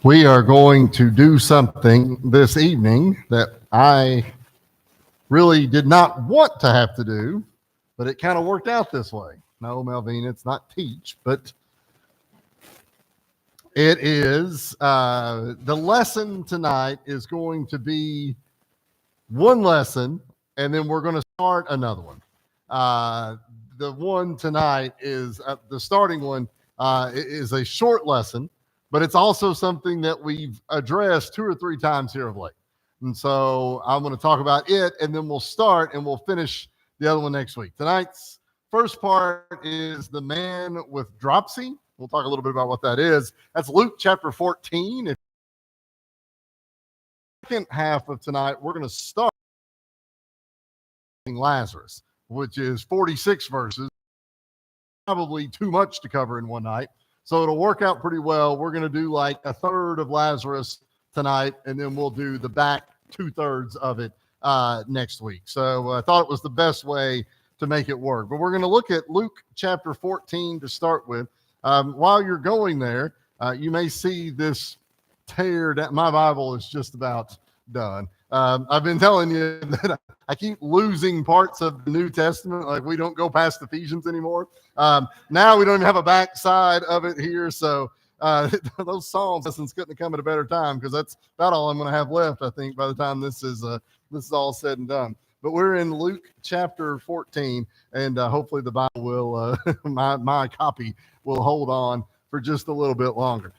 We are going to do something this evening that I really did not want to have to do, but it kind of worked out this way. No, Melvin, it's not teach, but it is. The lesson tonight is going to be one lesson, and then we're going to start another one. The one tonight is the starting one is a short lesson, but it's also something that we've addressed 2 or 3 times here of late. And so I'm going to talk about it, and then we'll start and we'll finish the other one next week. Tonight's first part is the man with dropsy. We'll talk a little bit about what that is. That's Luke chapter 14. The second half of tonight, we're going to start Lazarus, which is 46 verses. Probably too much to cover in one night. So it'll work out pretty well. We're going to do like a third of Lazarus tonight, and then we'll do the back 2/3 of it next week. So I thought it was the best way to make it work. But we're going to look at Luke chapter 14 to start with. While you're going there, you may see this tear down. My Bible is just about done. I've been telling you that I keep losing parts of the New Testament. Like we don't go past Ephesians anymore. Now we don't even have a back side of it here. So those Psalms lessons couldn't have come at a better time, because that's about all I'm going to have left, I think, by the time this is all said and done. But we're in Luke chapter 14, and hopefully the Bible will, my copy will hold on for just a little bit longer.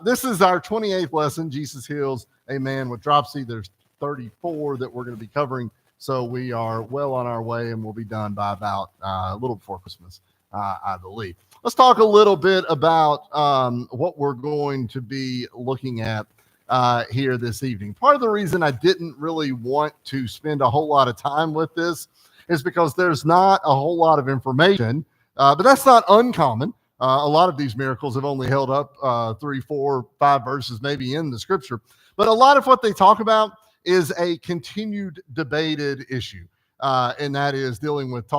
This is our 28th lesson. Jesus heals a man with dropsy. There's 34 that we're going to be covering. So we are well on our way, and we'll be done by about a little before Christmas, I believe. Let's talk a little bit about what we're going to be looking at here this evening. Part of the reason I didn't really want to spend a whole lot of time with this is because there's not a whole lot of information, but that's not uncommon. A lot of these miracles have only held up 3, 4, 5 verses maybe in the scripture. But a lot of what they talk about is a continued debated issue, and that is dealing with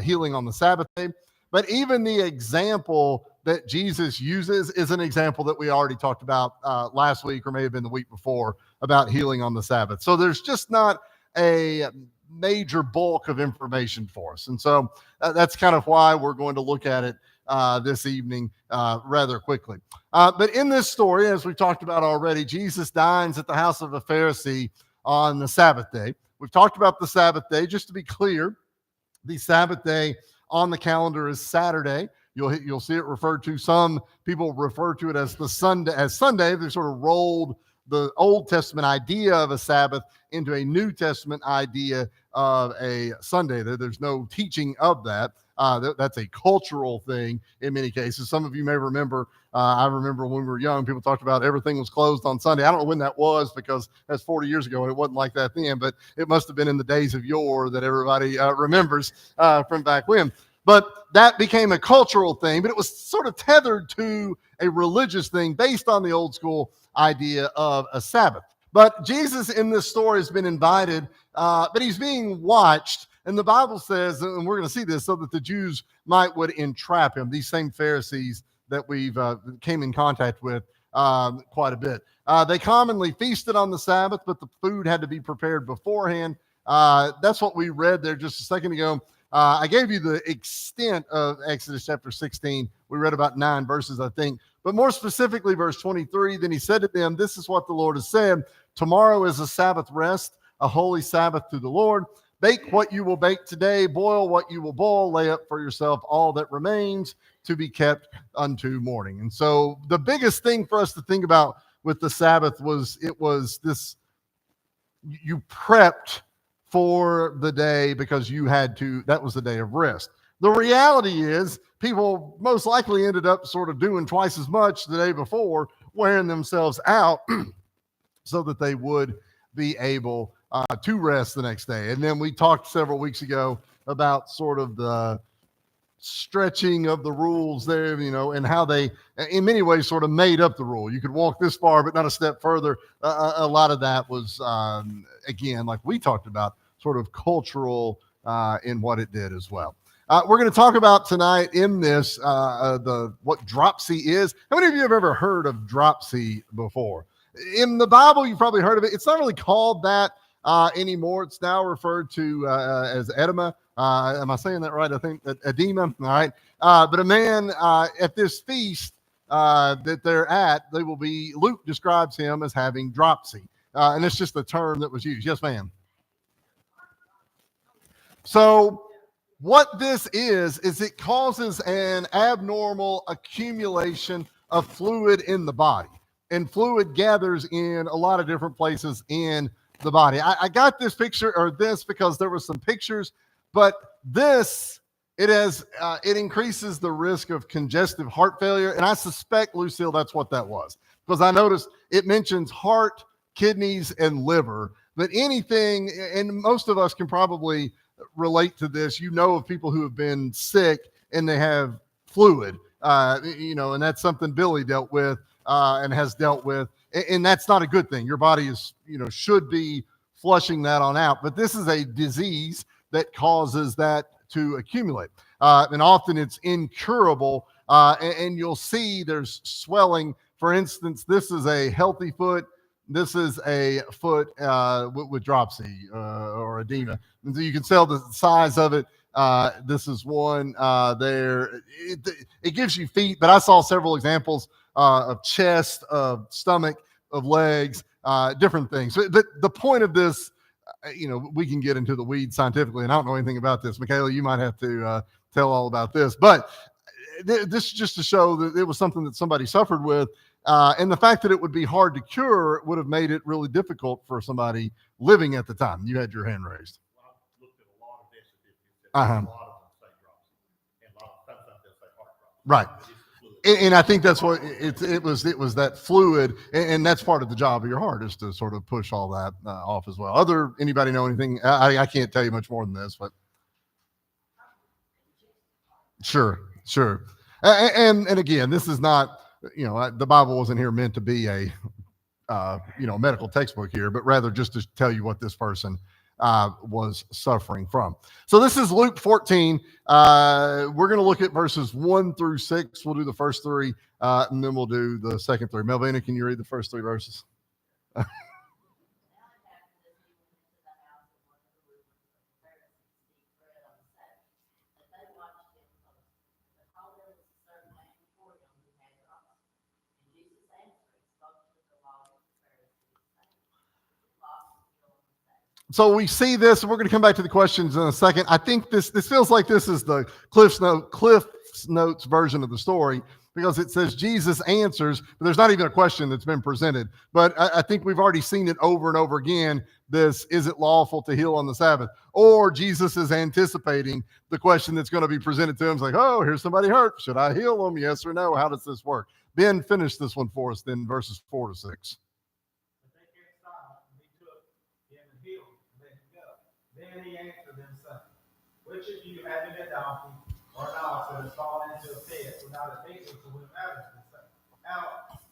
healing on the Sabbath day. But even the example that Jesus uses is an example that we already talked about last week, or may have been the week before, about healing on the Sabbath. So there's just not a major bulk of information for us. And so that's kind of why we're going to look at it this evening rather quickly. But in this story, as we talked about already, Jesus dines at the house of a Pharisee on the Sabbath day. We've talked about the Sabbath day. Just to be clear, the Sabbath day on the calendar is Saturday. You'll see it referred to. Some people refer to it as Sunday. They sort of rolled the Old Testament idea of a Sabbath into a New Testament idea of a Sunday. There's no teaching of that. That's a cultural thing in many cases. Some of you may remember, I remember when we were young, people talked about everything was closed on Sunday. I don't know when that was, because that's 40 years ago, and it wasn't like that then, but it must have been in the days of yore that everybody remembers from back when. But that became a cultural thing, but it was sort of tethered to a religious thing based on the old school idea of a Sabbath. But Jesus in this story has been invited, but he's being watched. And the Bible says, and we're going to see this, so that the Jews would entrap him, these same Pharisees that we've came in contact with quite a bit. They commonly feasted on the Sabbath, but the food had to be prepared beforehand. That's what we read there just a second ago. I gave you the extent of Exodus chapter 16. We read about 9 verses, I think. But more specifically, verse 23, then he said to them, this is what the Lord has said. Tomorrow is a Sabbath rest, a holy Sabbath to the Lord. Bake what you will bake today, boil what you will boil, lay up for yourself all that remains to be kept unto morning. And so the biggest thing for us to think about with the Sabbath was this, you prepped for the day because you had to, that was the day of rest. The reality is people most likely ended up sort of doing twice as much the day before, wearing themselves out so that they would be able to rest the next day. And then we talked several weeks ago about sort of the stretching of the rules there, and how they, in many ways, sort of made up the rule. You could walk this far, but not a step further. A lot of that was, again, like we talked about, sort of cultural in what it did as well. We're going to talk about tonight in this what dropsy is. How many of you have ever heard of dropsy before? In the Bible, you've probably heard of it. It's not really called that anymore. It's now referred to as edema. Am I saying that right? I think that edema. All right. But a man at this feast that they're at, Luke describes him as having dropsy. And it's just the term that was used. Yes, ma'am. So what this is it causes an abnormal accumulation of fluid in the body. And fluid gathers in a lot of different places in the body. I got this picture or this because there were some pictures, but it increases the risk of congestive heart failure. And I suspect, Lucille, that's what that was. Because I noticed it mentions heart, kidneys, and liver. But anything, and most of us can probably relate to this. You know of people who have been sick and they have fluid, and that's something Billy dealt with and has dealt with. And that's not a good thing. Your body should be flushing that on out. But this is a disease that causes that to accumulate. And often it's incurable. And you'll see there's swelling. For instance, this is a healthy foot. This is a foot with dropsy or edema. And so you can tell the size of it. This is one there. It gives you feet, but I saw several examples of chest, of stomach, of legs, different things. But the point of this, we can get into the weeds scientifically, and I don't know anything about this. Michaela, you might have to tell all about this. But this is just to show that it was something that somebody suffered with. And the fact that it would be hard to cure would have made it really difficult for somebody living at the time. You had your hand raised. Well, I've looked at a lot of this. A lot of them say dropsy, and a lot of sometimes they'll say heart dropsy. Right. And I think that's what it was. It was that fluid, and that's part of the job of your heart is to sort of push all that off as well. Anybody know anything? I can't tell you much more than this, but sure. And again, this is not, the Bible wasn't here meant to be a medical textbook here, but rather just to tell you what this person was suffering from. So this is Luke 14. We're going to look at verses 1 through 6. We'll do the first 3, and then we'll do the second 3. Melvina, can you read the first 3 verses? So we see this, and we're going to come back to the questions in a second. I think this feels like this is the Cliff's Notes version of the story, because it says Jesus answers, but there's not even a question that's been presented. But I think we've already seen it over and over again, this, is it lawful to heal on the Sabbath? Or Jesus is anticipating the question that's going to be presented to him. It's like, oh, here's somebody hurt. Should I heal them? Yes or no? How does this work? Ben, finish this one for us then, verses 4 to 6. Then he answered them, saying, which of you having a donkey or an ox that has fallen into a pit without a vehicle to move out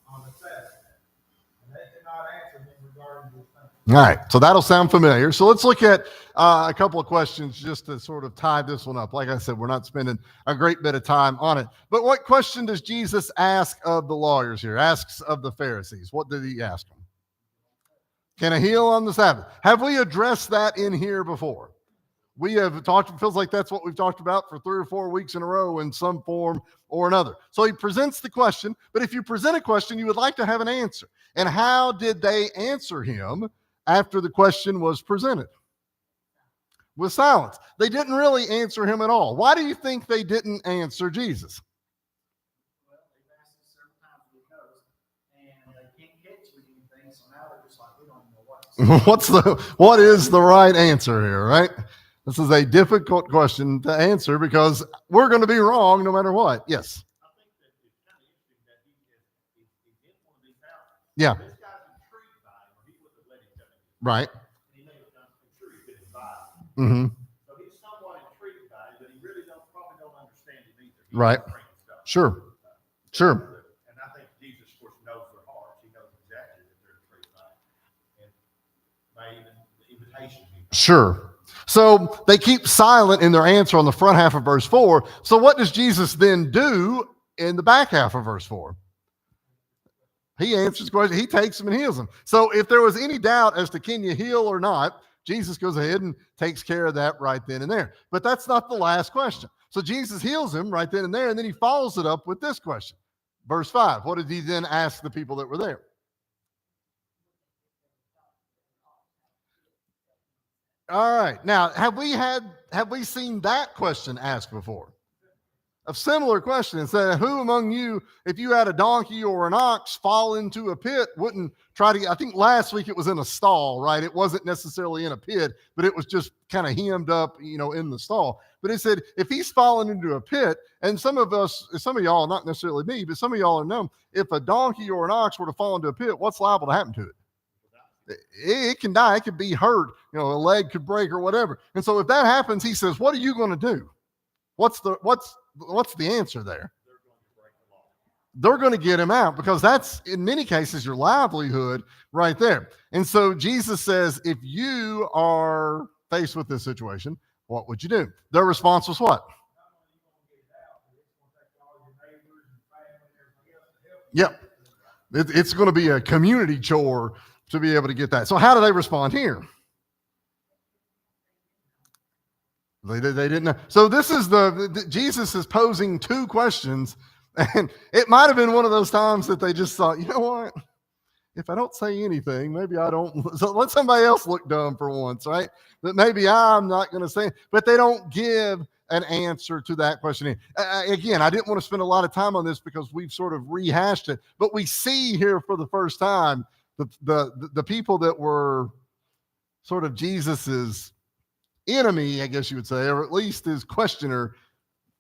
on the Sabbath? And they did not answer him regarding this thing. All right, so that'll sound familiar. So let's look at a couple of questions just to sort of tie this one up. Like I said, we're not spending a great bit of time on it. But what question does Jesus ask of the lawyers here? Asks of the Pharisees. What did he ask them? Can I heal on the Sabbath? Have we addressed that in here before? We have talked, it feels like that's what we've talked about for 3 or 4 weeks in a row in some form or another. So he presents the question, but if you present a question, you would like to have an answer. And how did they answer him after the question was presented? With silence. They didn't really answer him at all. Why do you think they didn't answer Jesus? What is the right answer here, right? This is a difficult question to answer because we're going to be wrong no matter what. Yes. I think that it's kind of interesting that he's in one of these houses. Yeah. This guy's intrigued by him, or he wouldn't have let him come in. Right. And he may have done, I'm sure he's been invited. Mm-hmm. So he's somewhat intrigued by him, but he really probably don't understand him either. Right. Sure. And I think Jesus, of course, knows their hearts. He knows exactly that they're intrigued by him. And by even the invitation. Sure. So they keep silent in their answer on the front half of verse 4. So what does Jesus then do in the back half of verse 4? He answers the question. He takes them and heals them. So if there was any doubt as to can you heal or not, Jesus goes ahead and takes care of that right then and there. But that's not the last question. So Jesus heals him right then and there, and then he follows it up with this question. Verse 5. What did he then ask the people that were there? All right. Now, have we seen that question asked before? A similar question. It said, who among you, if you had a donkey or an ox fall into a pit, wouldn't try to, I think last week it was in a stall, right? It wasn't necessarily in a pit, but it was just kind of hemmed up, in the stall. But it said, if he's fallen into a pit, and some of y'all, not necessarily me, but some of y'all know, if a donkey or an ox were to fall into a pit, what's liable to happen to it? It can die. It could be hurt. A leg could break or whatever. And so if that happens, he says, what are you going to do? What's the answer there? They're going to get him out, because that's in many cases your livelihood right there. And so Jesus says, if you are faced with this situation, what would you do? Their response was what? Yep. It's going to be a community chore to be able to get that. So how do they respond here? They didn't know. So this is Jesus is posing two questions, and it might have been one of those times that they just thought, you know what? If I don't say anything, maybe I don't. So let somebody else look dumb for once, right? That maybe I'm not going to say, but they don't give an answer to that question. Again, I didn't want to spend a lot of time on this because we've sort of rehashed it, but we see here for the first time the people that were sort of Jesus's enemy, I guess you would say, or at least his questioner,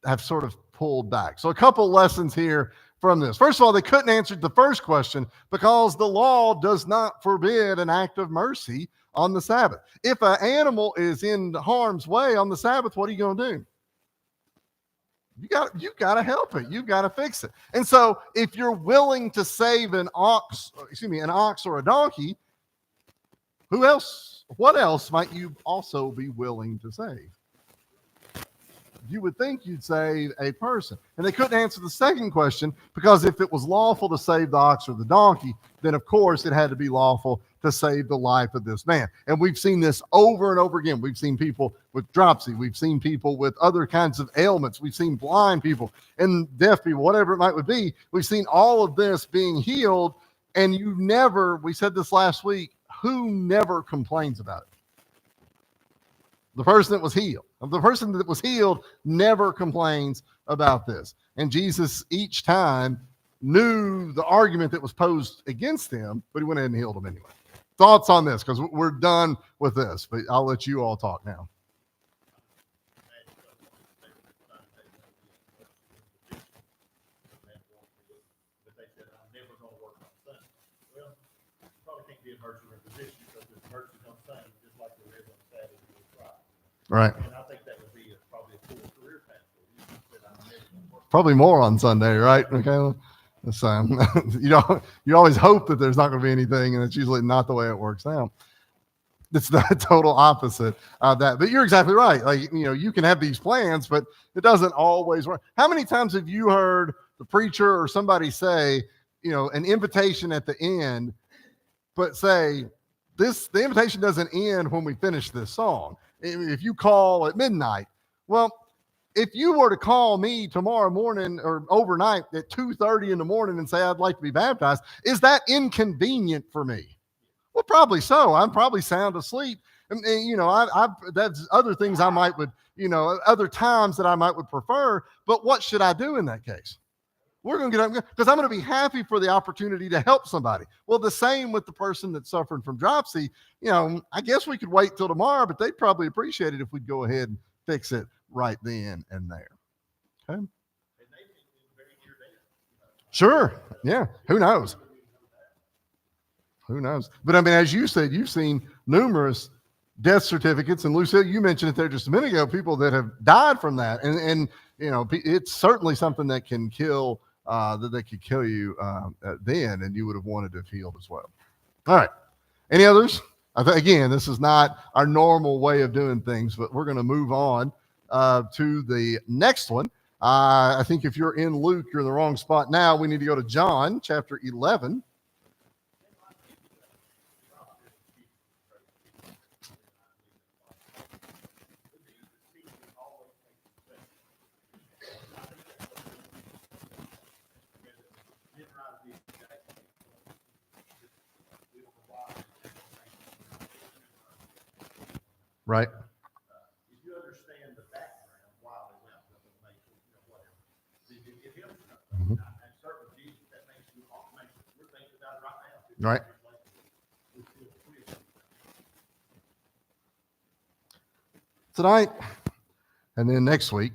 have sort of pulled back. So a couple lessons here from this. First of all, they couldn't answer the first question because the law does not forbid an act of mercy on the Sabbath. If an animal is in harm's way on the Sabbath, what are you going to do? You got to help it. You've got to fix it. And so if you're willing to save an ox or a donkey, what else might you also be willing to save? You would think you'd save a person. And they couldn't answer the second question because if it was lawful to save the ox or the donkey, then of course it had to be lawful to save the life of this man. And we've seen this over and over again. We've seen people with dropsy. We've seen people with other kinds of ailments. We've seen blind people and deaf people, whatever it might be. We've seen all of this being healed. And we said this last week, who never complains about it? The person that was healed. The person that was healed never complains about this. And Jesus each time knew the argument that was posed against him, but he went ahead and healed them anyway. Thoughts on this? Because we're done with this, but I'll let you all talk now. Right. And I think that would be probably a cool career path for you. Probably more on Sunday, right? Okay. So, you always hope that there's not going to be anything, and it's usually not the way it works out. It's the total opposite of that. But you're exactly right. Like, you can have these plans, but it doesn't always work. How many times have you heard the preacher or somebody say, an invitation at the end, but say, the invitation doesn't end when we finish this song. If you call at midnight, well, if you were to call me tomorrow morning or overnight at 2:30 in the morning and say, I'd like to be baptized, is that inconvenient for me? Well, probably so. I'm probably sound asleep. And that's other things I might would, other times that I might would prefer. But what should I do in that case? We're going to get up because I'm going to be happy for the opportunity to help somebody. Well, the same with the person that's suffering from dropsy. I guess we could wait till tomorrow, but they'd probably appreciate it if we'd go ahead and fix it right then and there. Okay. Sure. Yeah. Who knows? But I mean, as you said, you've seen numerous death certificates, and Lucille, you mentioned it there just a minute ago, people that have died from that. And it's certainly something that can kill, that could kill you then, and you would have wanted to have healed as well. All right. Any others? Again, this is not our normal way of doing things, but we're going to move on to the next one. I think if you're in Luke, you're in the wrong spot now. We need to go to John chapter 11. Right. If you understand the background why they left, doesn't make whatever. If you give him something, and certainly Jesus, that makes you we're thinking about it right now. Right. Tonight, and then next week,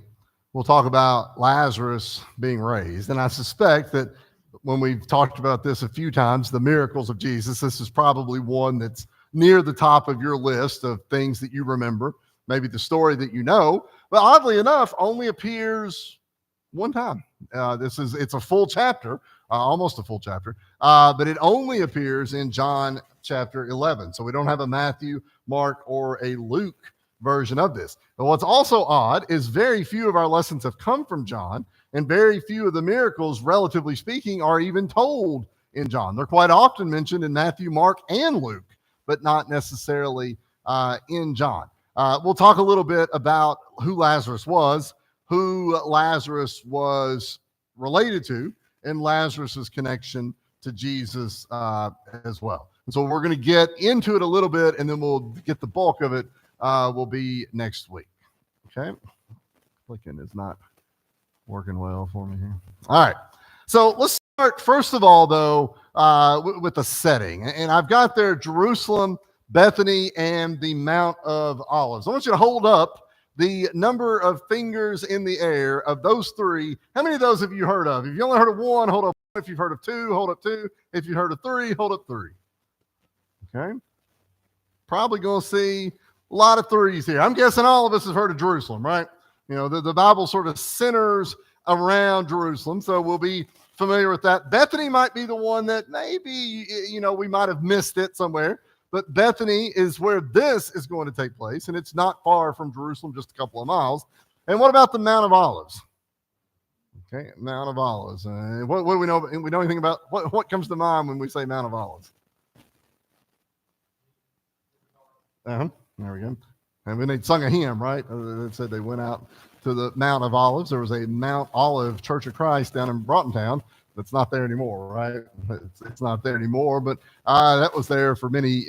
we'll talk about Lazarus being raised. And I suspect that when we've talked about this a few times, the miracles of Jesus, this is probably one that's near the top of your list of things that you remember, maybe the story that you know, but oddly enough, only appears one time. It's a full chapter, almost a full chapter, but it only appears in John chapter 11. So we don't have a Matthew, Mark, or a Luke version of this. But what's also odd is very few of our lessons have come from John, and very few of the miracles, relatively speaking, are even told in John. They're quite often mentioned in Matthew, Mark, and Luke, but not necessarily in John. We'll talk a little bit about who Lazarus was related to, and Lazarus's connection to Jesus as well. And so we're going to get into it a little bit, and then we'll get the bulk of it will be next week. Okay? Clicking is not working well for me here. All right. So let's start, first of all, though, with the setting. And I've got there Jerusalem, Bethany, and the Mount of Olives. I want you to hold up the number of fingers in the air of those three. How many of those have you heard of? If you only heard of one, hold up. If you've heard of two, hold up two. If you've heard of three, hold up three. Okay? Probably going to see a lot of threes here. I'm guessing all of us have heard of Jerusalem, right? You know, the Bible sort of centers around Jerusalem, so we'll be familiar with that. Bethany might be the one that maybe, we might have missed it somewhere, but Bethany is where this is going to take place, and it's not far from Jerusalem, just a couple of miles. And what about the Mount of Olives? Okay, Mount of Olives. What do we know? We know anything about what comes to mind when we say Mount of Olives? There we go. And when they sung a hymn, right? It said they went out to the Mount of Olives. There was a Mount Olive Church of Christ down in Broughtontown. That's not there anymore, right? It's not there anymore, but that was there for many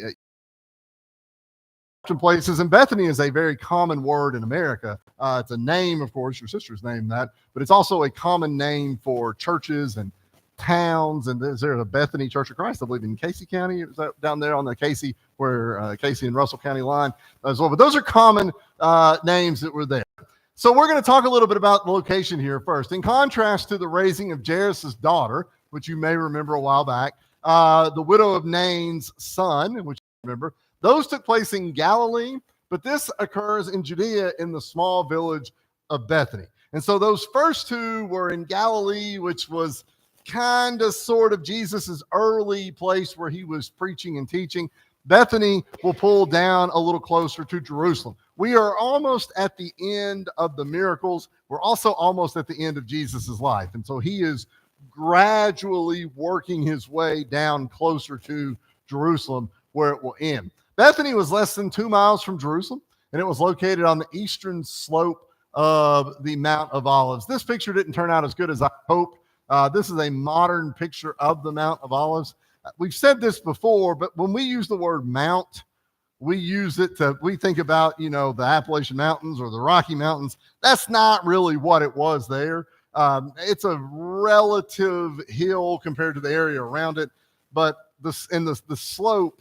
places. And Bethany is a very common word in America. It's a name, of course, your sister's named that, but it's also a common name for churches and towns. And there's a Bethany Church of Christ, I believe, in Casey County. Is that down there on the Casey, where Casey and Russell County line as well? But those are common names that were there. So we're going to talk a little bit about the location here first. In contrast to the raising of Jairus' daughter, which you may remember a while back, the widow of Nain's son, which you remember, those took place in Galilee, but this occurs in Judea in the small village of Bethany. And so those first two were in Galilee, which was kind of sort of Jesus's early place where he was preaching and teaching. Bethany will pull down a little closer to Jerusalem. We are almost at the end of the miracles. We're also almost at the end of Jesus's life. And so he is gradually working his way down closer to Jerusalem where it will end. Bethany was less than 2 miles from Jerusalem, and it was located on the eastern slope of the Mount of Olives. This picture didn't turn out as good as I hoped. This is a modern picture of the Mount of Olives. We've said this before, but when we use the word mount, we think about, the Appalachian Mountains or the Rocky Mountains. That's not really what it was there. It's a relative hill compared to the area around it, but the slope,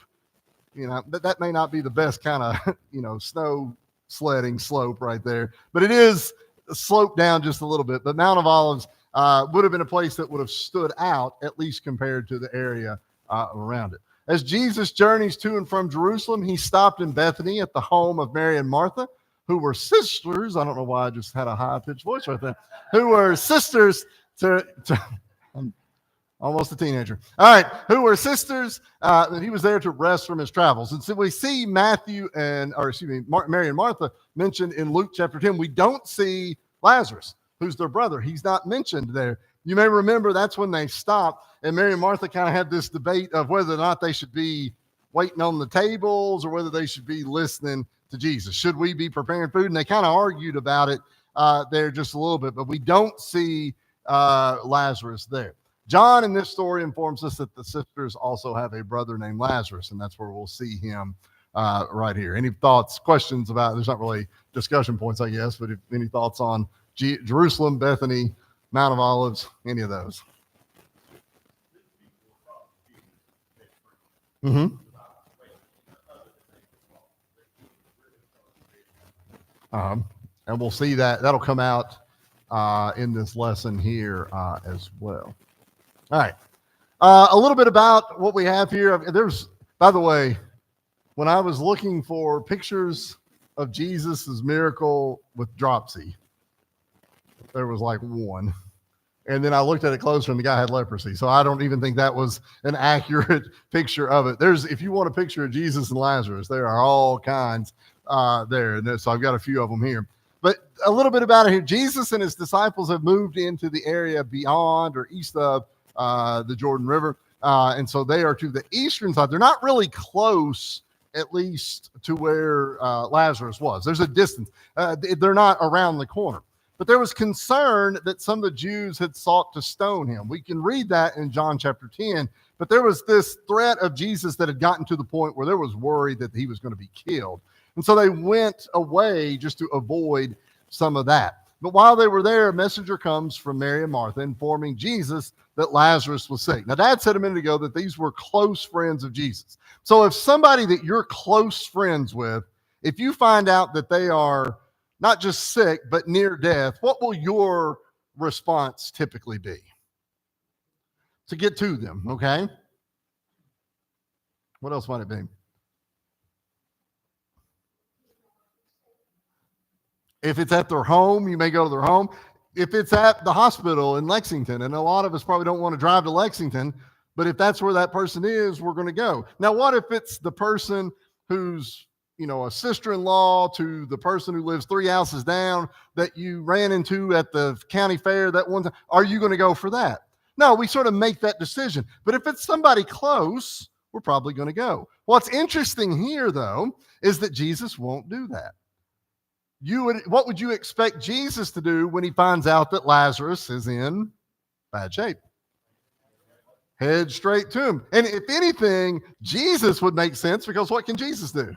that may not be the best kind of, snow sledding slope right there, but it is sloped down just a little bit. But Mount of Olives would have been a place that would have stood out, at least compared to the area around it. As Jesus journeys to and from Jerusalem, he stopped in Bethany at the home of Mary and Martha, who were sisters. I don't know why I just had a high-pitched voice right there. Who were sisters to I'm almost a teenager. All right, who were sisters, and he was there to rest from his travels. And so we see Mary and Martha mentioned in Luke chapter 10. We don't see Lazarus, who's their brother. He's not mentioned there. You may remember that's when they stopped, and Mary and Martha kind of had this debate of whether or not they should be waiting on the tables or whether they should be listening to Jesus. Should we be preparing food? And they kind of argued about it there just a little bit, but we don't see Lazarus there. John in this story informs us that the sisters also have a brother named Lazarus, and that's where we'll see him right here. Any thoughts, questions about, there's not really discussion points, I guess, but any thoughts on Jerusalem, Bethany, Mount of Olives, any of those? Mm-hmm. And we'll see that. That'll come out in this lesson here as well. All right. A little bit about what we have here. There's, by the way, when I was looking for pictures of Jesus' miracle with dropsy, there was like one. And then I looked at it closer and the guy had leprosy. So I don't even think that was an accurate picture of it. If you want a picture of Jesus and Lazarus, there are all kinds there. And so I've got a few of them here. But a little bit about it here. Jesus and his disciples have moved into the area beyond or east of the Jordan River. And so they are to the eastern side. They're not really close, at least to where Lazarus was. There's a distance. They're not around the corner. But there was concern that some of the Jews had sought to stone him. We can read that in John chapter 10. But there was this threat of Jesus that had gotten to the point where there was worry that he was going to be killed. And so they went away just to avoid some of that. But while they were there, a messenger comes from Mary and Martha informing Jesus that Lazarus was sick. Now, Dad said a minute ago that these were close friends of Jesus. So if somebody that you're close friends with, if you find out that they are not just sick, but near death, what will your response typically be? To get to them, okay? What else might it be? If it's at their home, you may go to their home. If it's at the hospital in Lexington, and a lot of us probably don't want to drive to Lexington, but if that's where that person is, we're going to go. Now, what if it's the person who's, a sister-in-law to the person who lives 3 houses down that you ran into at the county fair that one time? Are you going to go for that? No, we sort of make that decision. But if it's somebody close, we're probably going to go. What's interesting here, though, is that Jesus won't do that. What would you expect Jesus to do when he finds out that Lazarus is in bad shape? Head straight to him. And if anything, Jesus would make sense, because what can Jesus do?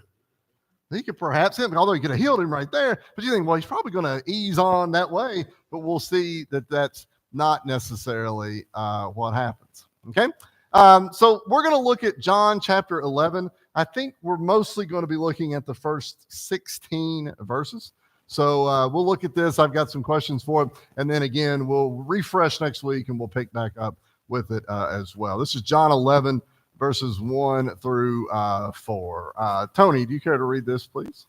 He could perhaps him, although he could have healed him right there. But you think, well, he's probably going to ease on that way. But we'll see that that's not necessarily what happens. Okay? So we're going to look at John chapter 11. I think we're mostly going to be looking at the first 16 verses. So we'll look at this. I've got some questions for it. And then again, we'll refresh next week and we'll pick back up with it as well. This is John 11, verses 1 through 4. Tony, do you care to read this, please?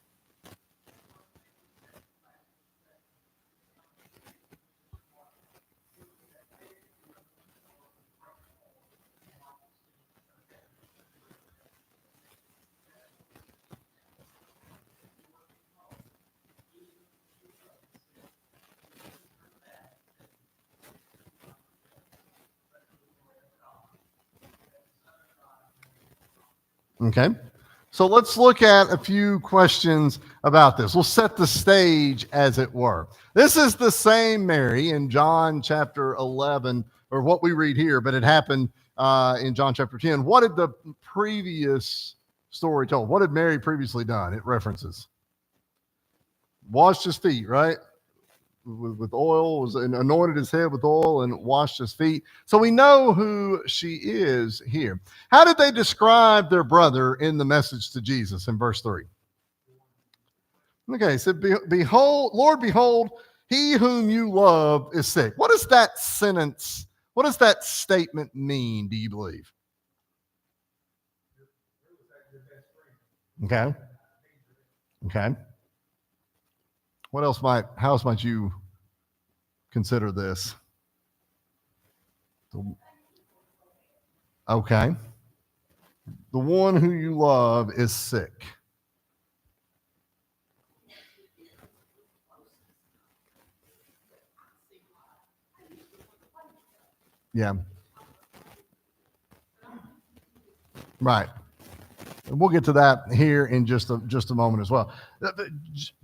Okay, so let's look at a few questions about this. We'll set the stage, as it were. This is the same Mary in John chapter 11, or what we read here, but it happened in John chapter 10. What did the previous story tell? What had Mary previously done? It references. Washed his feet, right? With oil, and anointed his head with oil and washed his feet. So we know who she is here. How did they describe their brother in the message to Jesus in verse 3? Okay, so behold, Lord, behold, he whom you love is sick. What does that sentence, what does that statement mean, do you believe? Okay. Okay. How else might you consider this? Okay. The one who you love is sick. Yeah. Right. And we'll get to that here in just a moment as well.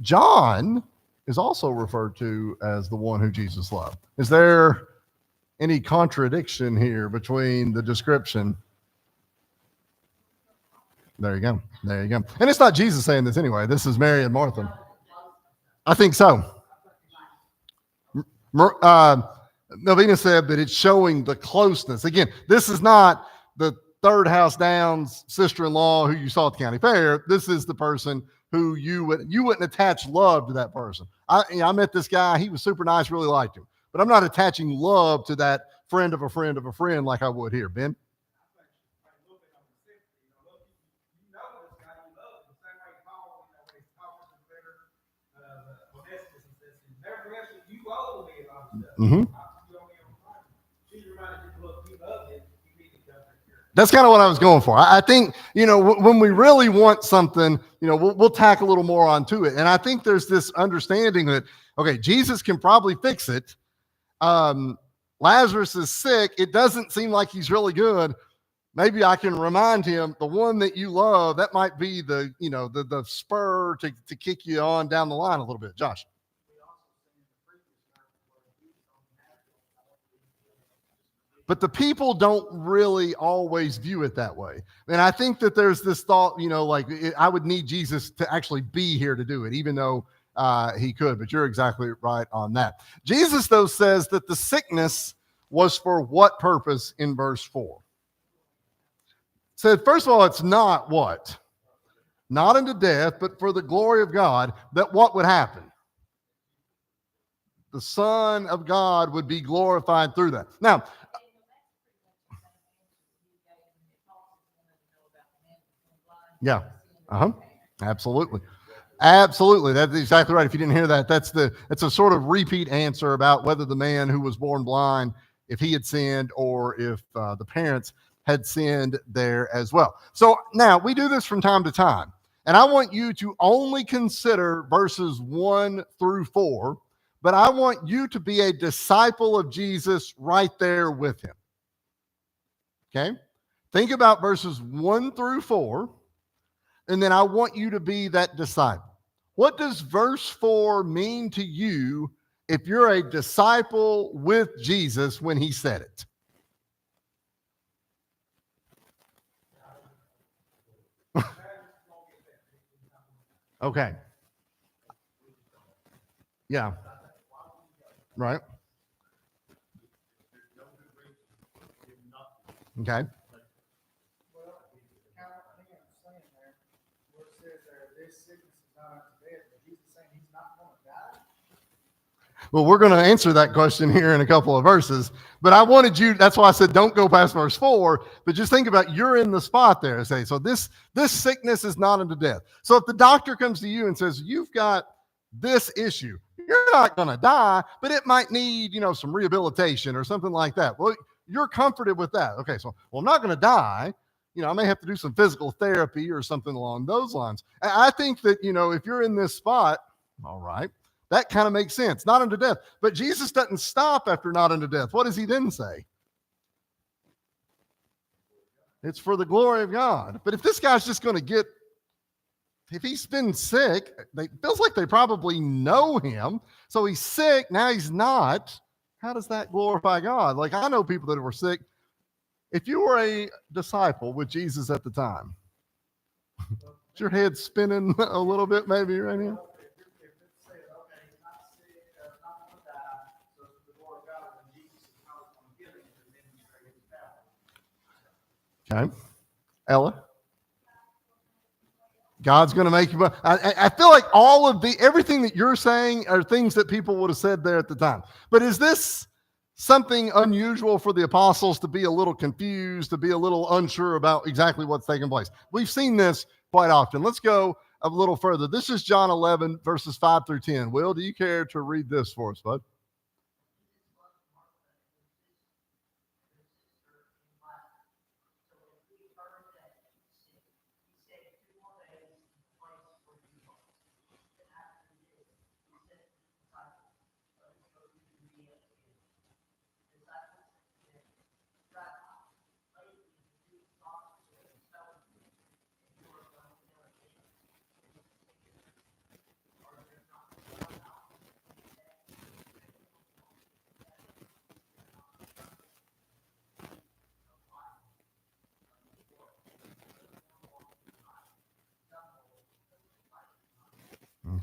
John is also referred to as the one who Jesus loved. Is there any contradiction here between the description? There you go. There you go. And it's not Jesus saying this anyway. This is Mary and Martha. I think so. Novena said that it's showing the closeness. Again, this is not the third house down's sister-in-law who you saw at the county fair. This is the person who you wouldn't attach love to that person. I met this guy. He was super nice, really liked him. But I'm not attaching love to that friend of a friend of a friend like I would here. Ben? Mm-hmm. That's kind of what I was going for. I think, when we really want something, we'll tack a little more onto it. And I think there's this understanding that, okay, Jesus can probably fix it. Lazarus is sick. It doesn't seem like he's really good. Maybe I can remind him, the one that you love, that might be the spur to kick you on down the line a little bit. Josh. But the people don't really always view it that way. And I think that there's this thought, I would need Jesus to actually be here to do it, even though he could. But you're exactly right on that. Jesus, though, says that the sickness was for what purpose in verse 4? Said, first of all, it's not what? Not unto death, but for the glory of God, that what would happen? The Son of God would be glorified through that. Now, yeah. Absolutely. Absolutely. That's exactly right. If you didn't hear that, it's a sort of repeat answer about whether the man who was born blind, if he had sinned or if the parents had sinned there as well. So now we do this from time to time, and I want you to only consider verses 1 through 4, but I want you to be a disciple of Jesus right there with him. Okay? Think about verses 1 through 4. And then I want you to be that disciple. What does verse 4 mean to you if you're a disciple with Jesus when he said it? Okay. Yeah. Right. Okay. Well, we're going to answer that question here in a couple of verses, but I wanted you, that's why I said don't go past verse 4, but just think about you're in the spot there and say, so this sickness is not unto death. So if the doctor comes to you and says, you've got this issue, you're not going to die, but it might need, some rehabilitation or something like that. Well, you're comforted with that. Okay, so, I'm not going to die. I may have to do some physical therapy or something along those lines. I think that, if you're in this spot, all right, that kind of makes sense. Not unto death. But Jesus doesn't stop after not unto death. What does he then say? It's for the glory of God. But if this guy's just going to if he's been sick, it feels like they probably know him. So he's sick, now he's not. How does that glorify God? Like, I know people that were sick. If you were a disciple with Jesus at the time, is your head spinning a little bit maybe right here? Okay. Ella? God's going to make you. I feel like everything that you're saying are things that people would have said there at the time. But is this something unusual for the apostles to be a little confused, to be a little unsure about exactly what's taking place? We've seen this quite often. Let's go a little further. This is John 11, verses 5 through 10. Will, do you care to read this for us, bud?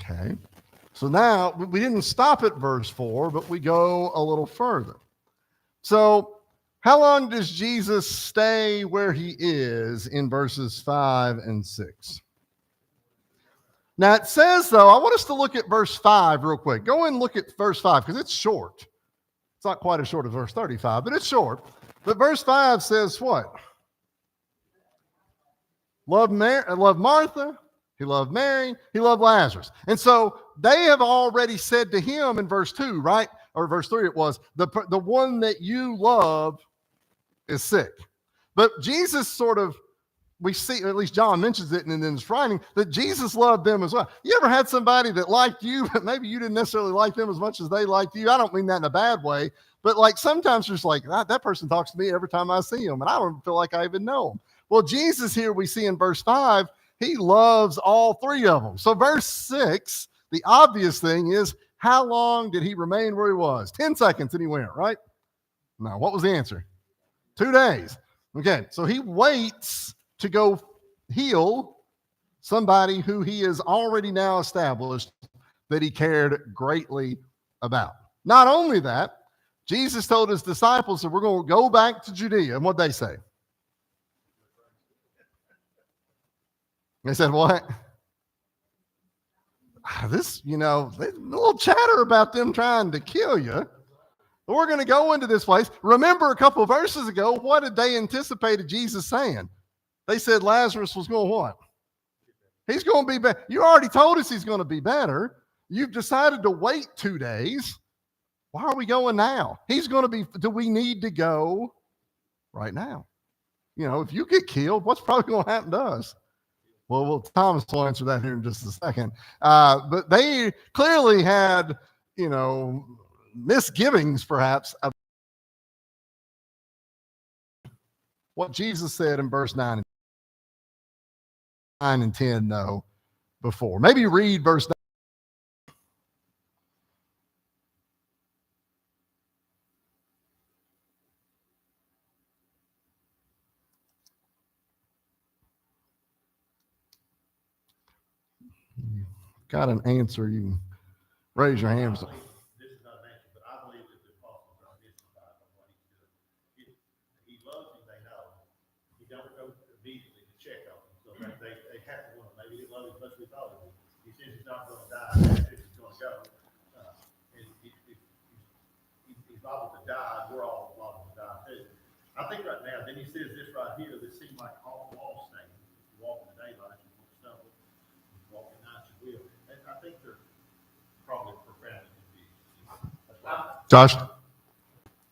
Okay. So now we didn't stop at verse 4, but we go a little further. So how long does Jesus stay where he is in verses 5 and 6? Now it says, though, I want us to look at verse 5 real quick. Go and look at verse 5 because it's short. It's not quite as short as verse 35, but it's short. But verse 5 says what? Loved Martha, he loved Mary, he loved Lazarus. And so they have already said to him in verse 2, right? Or verse 3 it was, the one that you love is sick. But Jesus sort of, we see, at least John mentions it in his writing, that Jesus loved them as well. You ever had somebody that liked you, but maybe you didn't necessarily like them as much as they liked you? I don't mean that in a bad way, but like sometimes you're just like, that person talks to me every time I see him, and I don't feel like I even know him. Well, Jesus here we see in verse 5, he loves all three of them. So verse 6, the obvious thing is, how long did he remain where he was? 10 seconds and he went, right? No, what was the answer? 2 days. Okay, so he waits to go heal somebody who he has already now established that he cared greatly about. Not only that, Jesus told his disciples that we're going to go back to Judea. And what'd they say? They said, what? This, a little chatter about them trying to kill you. We're going to go into this place. Remember a couple of verses ago, what did they anticipated Jesus saying? They said Lazarus was going to what? He's going to be better. You already told us he's going to be better. You've decided to wait 2 days. Why are we going now? He's going to be, do we need to go right now? If you get killed, what's probably going to happen to us? Well, Thomas will answer that here in just a second. But they clearly had, misgivings perhaps of what Jesus said in verse 9 and 10, no, before. Maybe read verse 9. Got an answer, you can raise your hands. This is not an answer, but I believe that the apostles are mystified on what he's doing. He loves him, they know. He don't go immediately to check on him. So they have to wonder, maybe he loves him as much as we thought he would. He says he's not going to die, he says he's going to go. And he's liable to die, we're all liable to die too. I think right now, then he says this right here, that seems like all law statements. If you walk in the daylight, you won't stumble. If you walk at night, you will. And I think they're probably profoundly confused. Josh?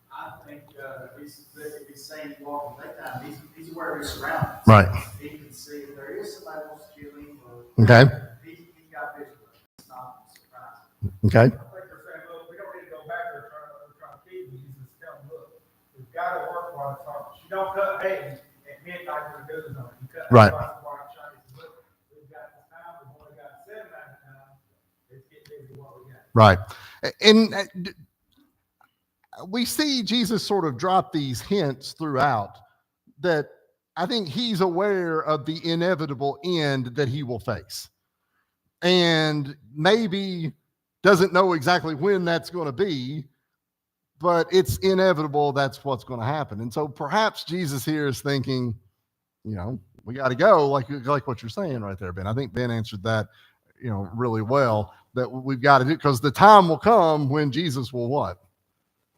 I think if he's saying walk in daytime, he's aware of his surroundings. Right. He can see if there is somebody who wants to kill him. Okay. He's got vision. It's not surprising. Okay. I think they're saying, look, we don't need to go back there trying to keep you. Jesus tell them, look, we've got to work while it's hard. You don't cut hay at midnight when the good is on. You cut right. While Chinese. Look, we've got this time. We've only got 7 hours time. Let's get busy what we got. Right. And we see Jesus sort of drop these hints throughout that I think he's aware of the inevitable end that he will face. And maybe doesn't know exactly when that's going to be, but it's inevitable that's what's going to happen. And so perhaps Jesus here is thinking, we got to go, like what you're saying right there, Ben. I think Ben answered that, really well, that we've got to do, because the time will come when Jesus will what?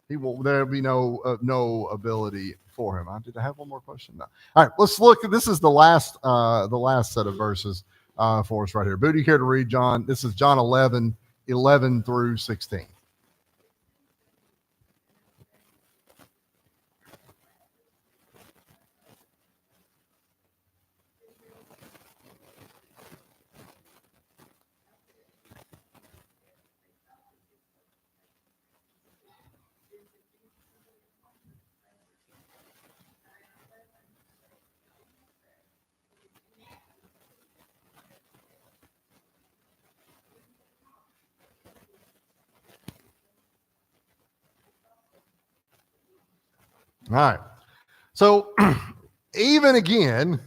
There'll be no ability for him. Did I have one more question? No. All right, let's look. This is the last set of verses for us right here. Boo, do you care to read John? This is John 11 through 16. All right. So even again,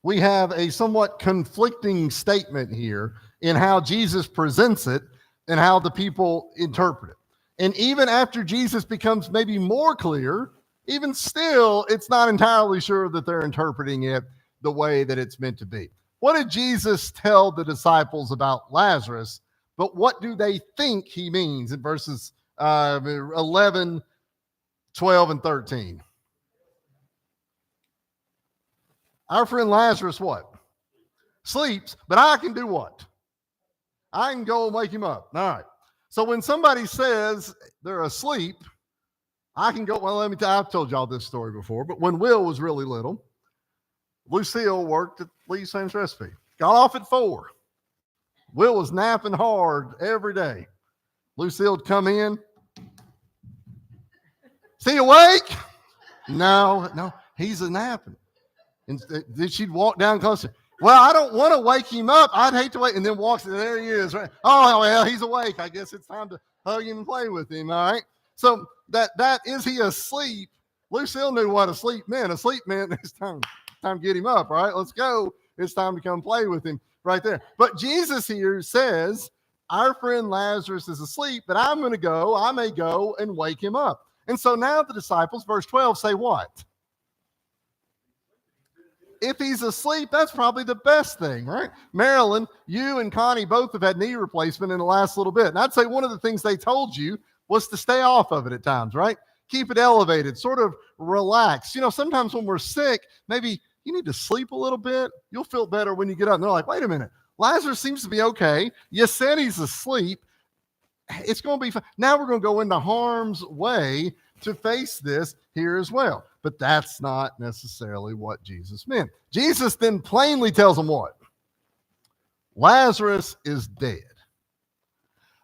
we have a somewhat conflicting statement here in how Jesus presents it and how the people interpret it. And even after Jesus becomes maybe more clear, even still, it's not entirely sure that they're interpreting it the way that it's meant to be. What did Jesus tell the disciples about Lazarus? But what do they think he means in verses 11, 12, and 13? Our friend Lazarus, what? Sleeps, but I can do what? I can go and wake him up. All right. So when somebody says they're asleep, I can go, well, I've told y'all this story before, but when Will was really little, Lucille worked at Lee's Sam's Recipe. Got off at 4. Will was napping hard every day. Lucille would come in. Is he awake? No, he's a napping. And then she'd walk down closer. Well, I don't want to wake him up. I'd hate to wait. And then walks, and there he is. Right? Oh, well, he's awake. I guess it's time to hug him and play with him. All right. So that is he asleep? Lucille knew what asleep meant. Asleep meant it's time to get him up. All right, let's go. It's time to come play with him right there. But Jesus here says, our friend Lazarus is asleep, but I'm going to go. I may go and wake him up. And so now the disciples, verse 12, say what? If he's asleep, that's probably the best thing, right? Marilyn, you and Connie both have had knee replacement in the last little bit. And I'd say one of the things they told you was to stay off of it at times, right? Keep it elevated, sort of relax. You know, sometimes when we're sick, maybe you need to sleep a little bit. You'll feel better when you get up. And they're like, wait a minute. Lazarus seems to be okay. You said he's asleep. It's going to be fine. Now we're going to go into harm's way to face this here as well. But that's not necessarily what Jesus meant. Jesus then plainly tells them what? Lazarus is dead.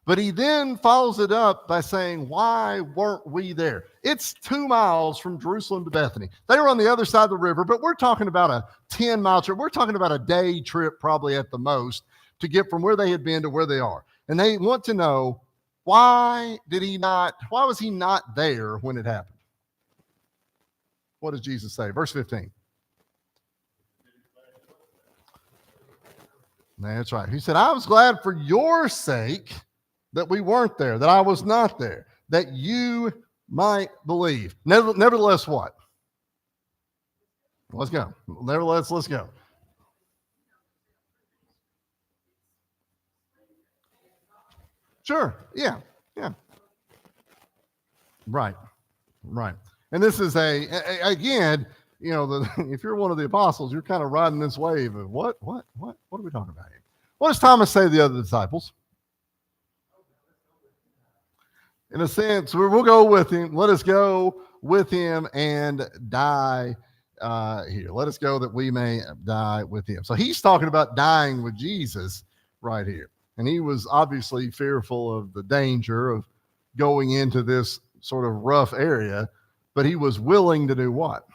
But he then follows it up by saying, why weren't we there? It's 2 miles from Jerusalem to Bethany. They were on the other side of the river, but we're talking about a 10-mile trip. We're talking about a day trip probably at the most to get from where they had been to where they are. And they want to know, why was he not there when it happened? What does Jesus say? Verse 15. That's right. He said, I was glad for your sake that we weren't there, that I was not there, that you might believe. Nevertheless, what? Let's go. Nevertheless, let's go. Sure. Yeah. Right. And this is again, you know, if you're one of the apostles, you're kind of riding this wave of what are we talking about here? What does Thomas say to the other disciples? In a sense, we'll go with him. Let us go with him and die here. Let us go that we may die with him. So he's talking about dying with Jesus right here. And he was obviously fearful of the danger of going into this sort of rough area, but he was willing to do what?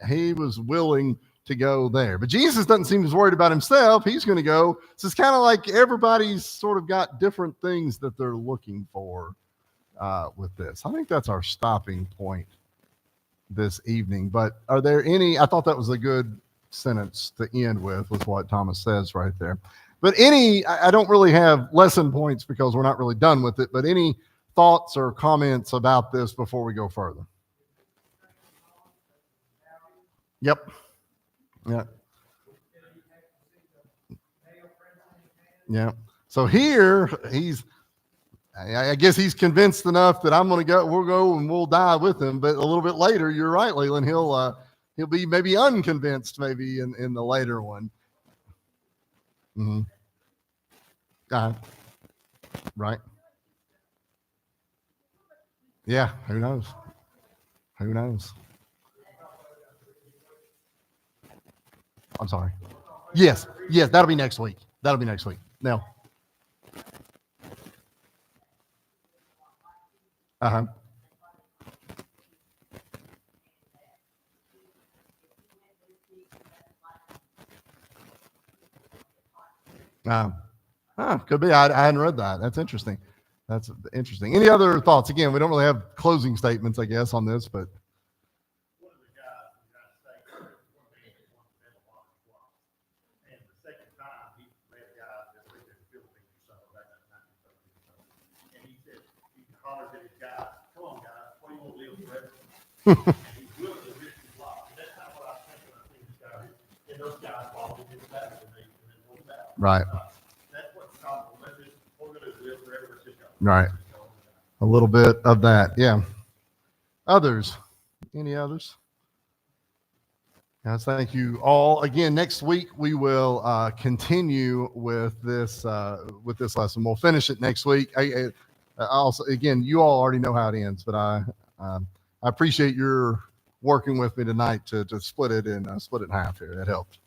He was willing to go there. But Jesus doesn't seem as worried about himself. He's going to go. So it's kind of like everybody's sort of got different things that they're looking for with this. I think that's our stopping point this evening. But are there any, I thought that was a good sentence to end with what Thomas says right there. But I don't really have lesson points because we're not really done with it, but any thoughts or comments about this before we go further? Yep. Yeah. Yeah. So here I guess he's convinced enough that we'll go and we'll die with him. But a little bit later, you're right, Leland, he'll be maybe unconvinced maybe in the later one. Mm-hmm. Right. Yeah. Who knows? I'm sorry. Yes. That'll be next week. No. Uh-huh. Could be. I hadn't read that. That's interesting. Any other thoughts? Again, we don't really have closing statements, I guess, on this, but. One of the guys in the United States, one man, one fell on the block. And the second time, he led a guy holler at his guys, come on, guys, what do you want to live forever? And he's willing to risk his life. And that's kind of what I think when I see this guy. And those guys followed him back and they went out. Right. That's what's common. We're going to live forever. Let's just go. Right. A little bit of that. Yeah. Others? Any others? Guys, thank you all. Again, next week we will continue with this lesson. We'll finish it next week. I also, again, you all already know how it ends, but I appreciate your working with me tonight to split it in half here. That helped.